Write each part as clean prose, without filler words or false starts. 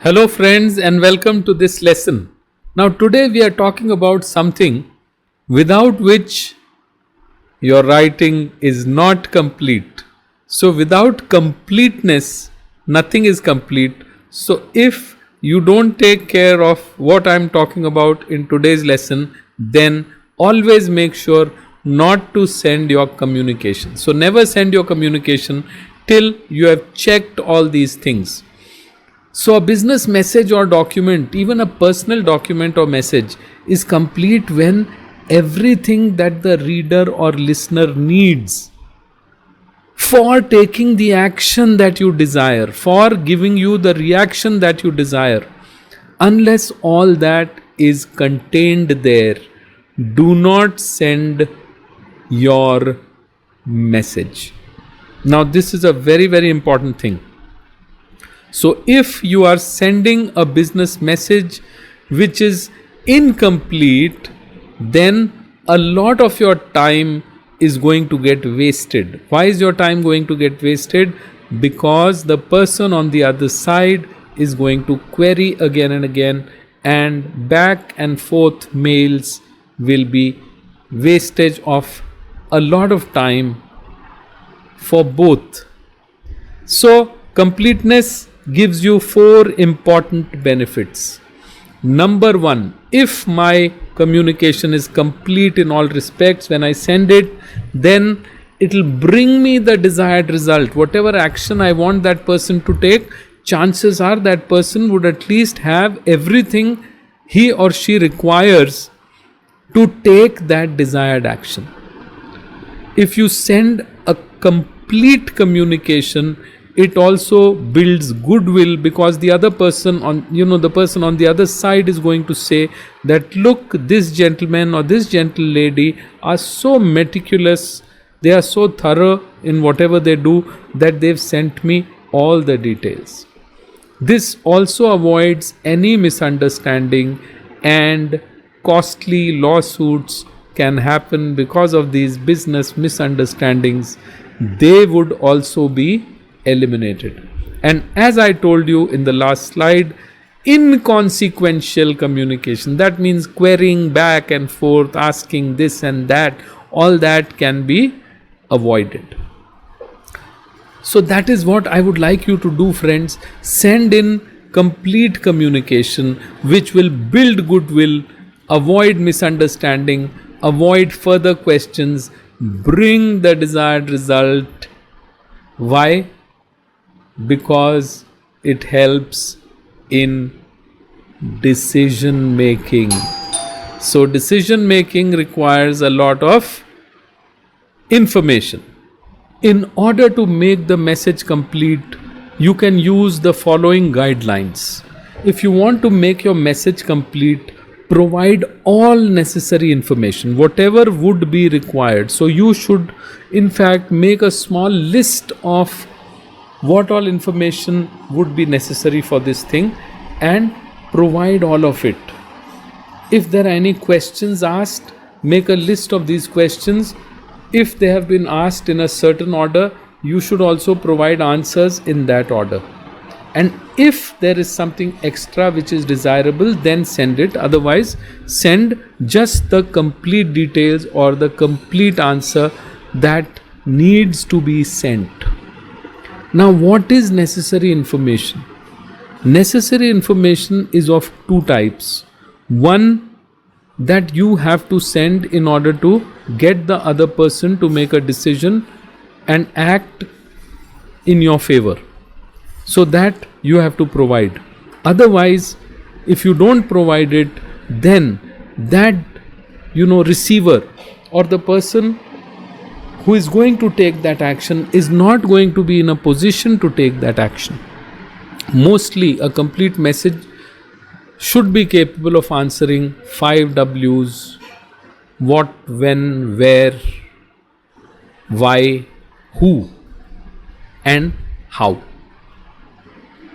Hello friends and welcome to this lesson. Now today we are talking about something without which your writing is not complete. So without completeness nothing is complete. So if you don't take care of what I am talking about in today's lesson, then always make sure not to send your communication. So never send your communication till you have checked all these things. So a business message or document, even a personal document or message, is complete when everything that the reader or listener needs for taking the action that you desire, for giving you the reaction that you desire. Unless all that is contained there, do not send your message. Now this is a very, very important thing. So if you are sending a business message which is incomplete, then a lot of your time is going to get wasted. Why is your time going to get wasted? Because the person on the other side is going to query again and again, and back and forth mails will be wastage of a lot of time for both. So completeness gives you 4 important benefits. Number 1, if my communication is complete in all respects, when I send it, then it will bring me the desired result. Whatever action I want that person to take, chances are that person would at least have everything he or she requires to take that desired action. If you send a complete communication, it also builds goodwill, because the other person the person on the other side is going to say that, look, this gentleman or this gentle lady are so meticulous, they are so thorough in whatever they do that they've sent me all the details. This also avoids any misunderstanding, and costly lawsuits can happen because of these business misunderstandings. They would also be eliminated. And as I told you in the last slide, inconsequential communication, that means querying back and forth, asking this and that, all that can be avoided. So that is what I would like you to do, friends. Send in complete communication which will build goodwill, avoid misunderstanding, avoid further questions, bring the desired result. Why? Because it helps in decision making. So decision making requires a lot of information. In order to make the message complete, you can use the following guidelines. If you want to make your message complete, provide all necessary information, whatever would be required. So you should in fact make a small list of what all information would be necessary for this thing and provide all of it. If there are any questions asked, make a list of these questions. If they have been asked in a certain order, you should also provide answers in that order. And if there is something extra which is desirable, then send it. Otherwise, send just the complete details or the complete answer that needs to be sent. Now, what is necessary information? Necessary information is of 2 types. One, that you have to send in order to get the other person to make a decision and act in your favor. So that you have to provide. Otherwise, if you don't provide it, then that receiver or the person who is going to take that action is not going to be in a position to take that action. Mostly a complete message should be capable of answering 5 W's: what, when, where, why, who, and how.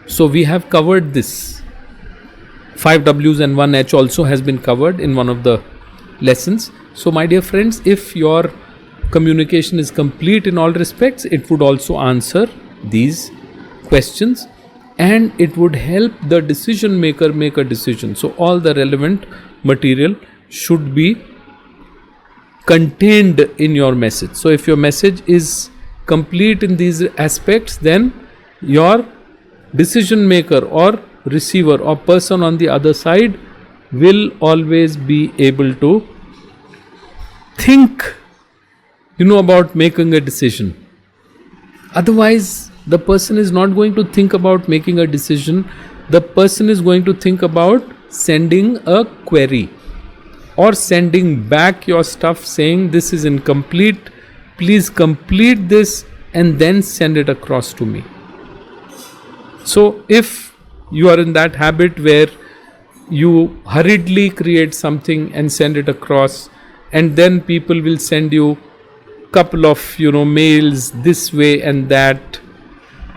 So we have covered this. 5 W's and 1 H also has been covered in one of the lessons. So my dear friends, if your communication is complete in all respects, it would also answer these questions. and it would help the decision maker make a decision. So all the relevant material should be contained in your message. So if your message is complete in these aspects, then your decision maker or receiver or person on the other side will always be able to think, about making a decision. Otherwise, the person is not going to think about making a decision. The person is going to think about sending a query or sending back your stuff saying this is incomplete, please complete this and then send it across to me. So if you are in that habit where you hurriedly create something and send it across, and then people will send you couple of mails this way and that,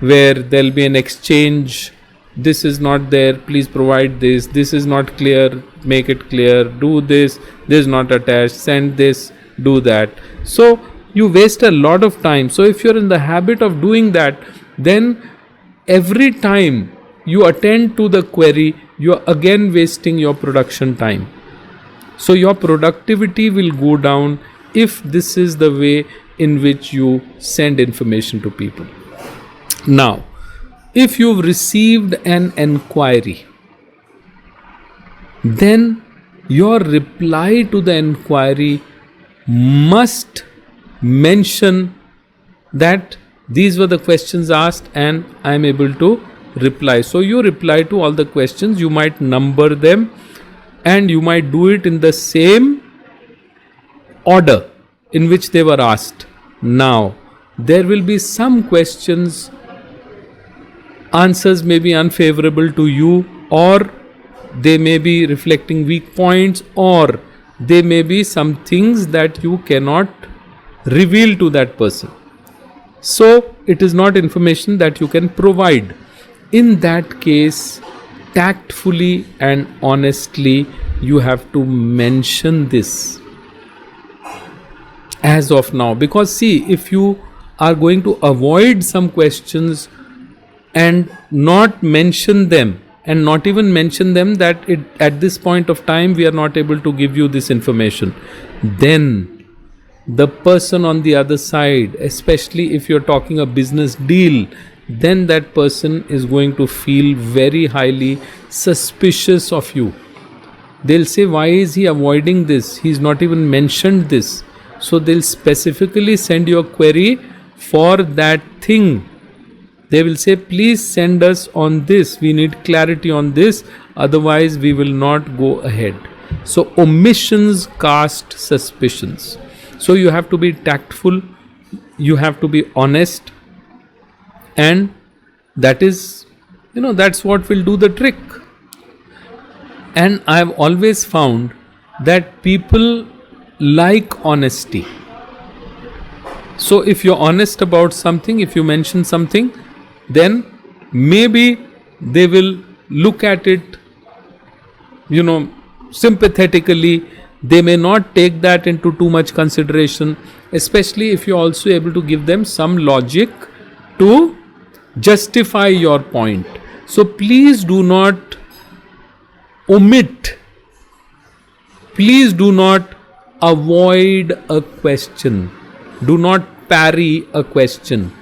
where there'll be an exchange, this is not there, please provide this is not clear, make it clear, do this is not attached, send this, do that. So you waste a lot of time. So if you're in the habit of doing that, then every time you attend to the query, you are again wasting your production time. So your productivity will go down if this is the way in which you send information to people. Now, if you've received an enquiry, then your reply to the enquiry must mention that these were the questions asked and I am able to reply. So you reply to all the questions, you might number them and you might do it in the same order in which they were asked. Now, there will be some questions, answers may be unfavorable to you, or they may be reflecting weak points, or they may be some things that you cannot reveal to that person. So it is not information that you can provide. In that case, tactfully and honestly, you have to mention this as of now. Because see, if you are going to avoid some questions and not mention them, and not even mention them that at this point of time we are not able to give you this information, then the person on the other side, especially if you're talking a business deal, then that person is going to feel very highly suspicious of you. They'll say, why is he avoiding this? He's not even mentioned this. So they'll specifically send you a query for that thing. They will say, please send us on this. We need clarity on this. Otherwise, we will not go ahead. So omissions cast suspicions. So you have to be tactful. You have to be honest. And that is, that's what will do the trick. And I have always found that people like honesty. So if you're honest about something, if you mention something, then maybe they will look at it, sympathetically. They may not take that into too much consideration, especially if you're also able to give them some logic to justify your point. So please do not omit. Please do not avoid a question. Do not parry a question.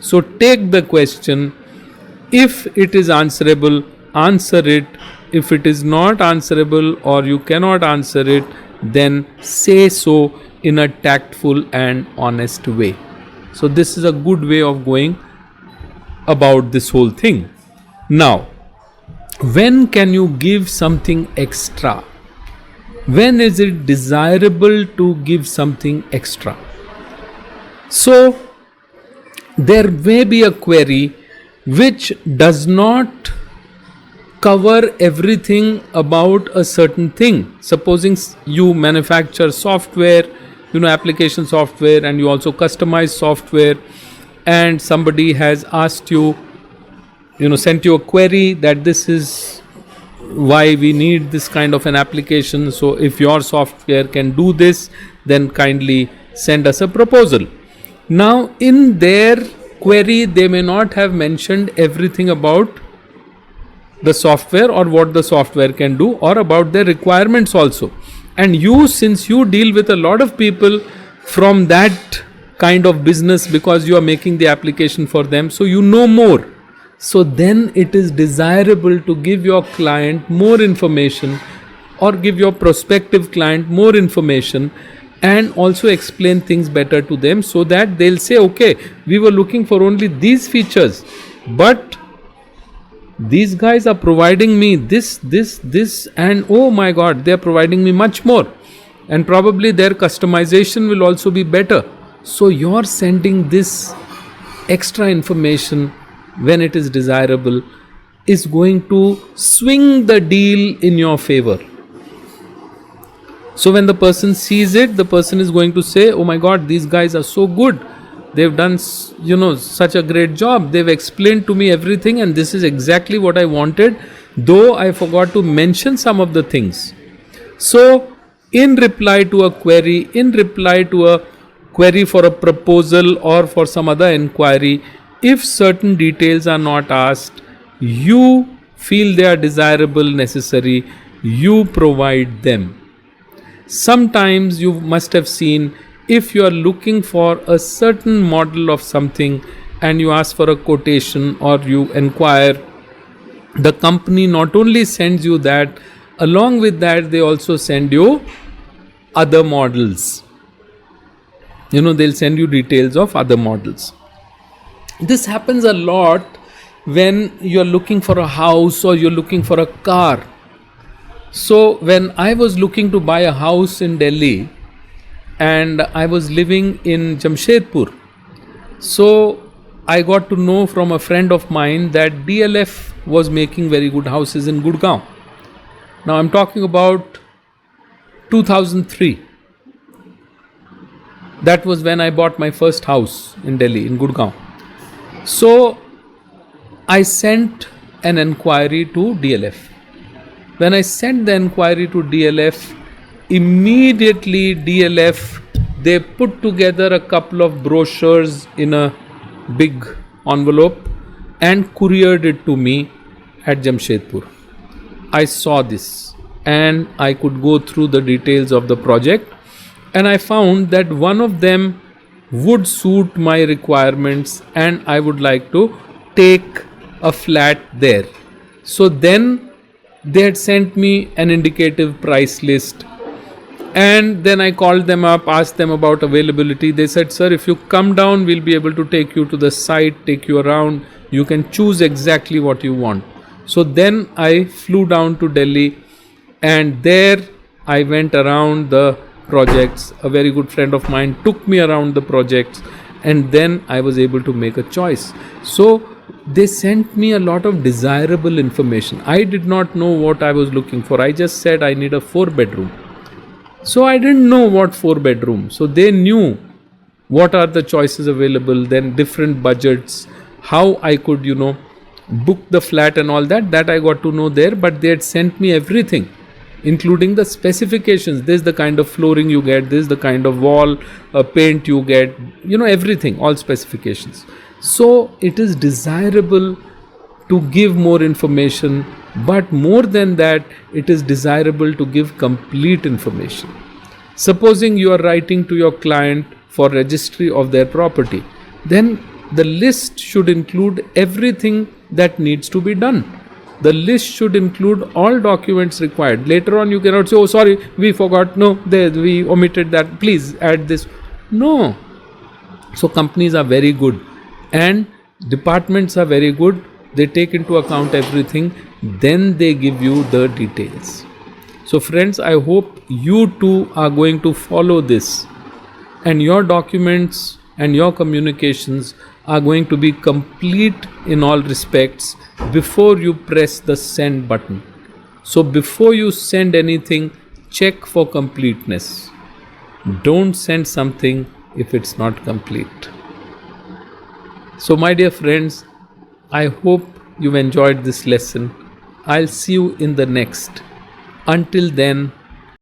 So take the question. If it is answerable, answer it. If it is not answerable or you cannot answer it, then say so in a tactful and honest way. So this is a good way of going about this whole thing. Now, when can you give something extra? When is it desirable to give something extra? So there may be a query which does not cover everything about a certain thing. Supposing you manufacture software, application software, and you also customize software, and somebody has asked you, sent you a query that this is why we need this kind of an application. So if your software can do this, then kindly send us a proposal. Now in their query, they may not have mentioned everything about the software or what the software can do, or about their requirements also. And you, since you deal with a lot of people from that kind of business, because you are making the application for them, so you know more. So then it is desirable to give your client more information, or give your prospective client more information, and also explain things better to them, so that they'll say, okay, we were looking for only these features, but these guys are providing me this, and oh my god, they are providing me much more, and probably their customization will also be better. So you're sending this extra information when it is desirable is going to swing the deal in your favor. So when the person sees it, the person is going to say, oh my god, these guys are so good, they've done such a great job, they've explained to me everything, and this is exactly what I wanted, though I forgot to mention some of the things. So in reply to a query, for a proposal or for some other inquiry, if certain details are not asked, you feel they are desirable, necessary, you provide them. Sometimes you must have seen, if you are looking for a certain model of something and you ask for a quotation or you inquire, the company not only sends you that, along with that they also send you other models. They'll send you details of other models. This happens a lot when you're looking for a house or you're looking for a car. So when I was looking to buy a house in Delhi, and I was living in Jamshedpur, so I got to know from a friend of mine that DLF was making very good houses in Gurgaon. Now I'm talking about 2003. That was when I bought my first house in Delhi, in Gurgaon. So I sent an inquiry to DLF. When I sent the inquiry to DLF, immediately DLF, they put together a couple of brochures in a big envelope and couriered it to me at Jamshedpur. I saw this and I could go through the details of the project, and I found that one of them would suit my requirements and I would like to take a flat there. So then they had sent me an indicative price list, and then I called them up, asked them about availability. They said, sir, if you come down, we'll be able to take you to the site, take you around, you can choose exactly what you want. So then I flew down to Delhi, and there I went around the projects. A very good friend of mine took me around the projects, and then I was able to make a choice. So they sent me a lot of desirable information. I did not know what I was looking for. I just said I need a 4-bedroom. So I didn't know what 4-bedroom. So they knew what are the choices available, then different budgets, how I could, book the flat and all that. That I got to know there, but they had sent me everything, including the specifications. This is the kind of flooring you get, this is the kind of wall paint you get, everything, all specifications. So it is desirable to give more information, but more than that, it is desirable to give complete information. Supposing you are writing to your client for registry of their property, then the list should include everything that needs to be done. The list should include all documents required. Later on, you cannot say, oh, sorry, we forgot. No, we omitted that. Please add this. No. So companies are very good, and departments are very good. They take into account everything. Then they give you the details. So friends, I hope you too are going to follow this, and your documents and your communications are going to be complete in all respects before you press the send button. So before you send anything, check for completeness. Don't send something if it's not complete. So my dear friends, I hope you've enjoyed this lesson. I'll see you in the next. Until then,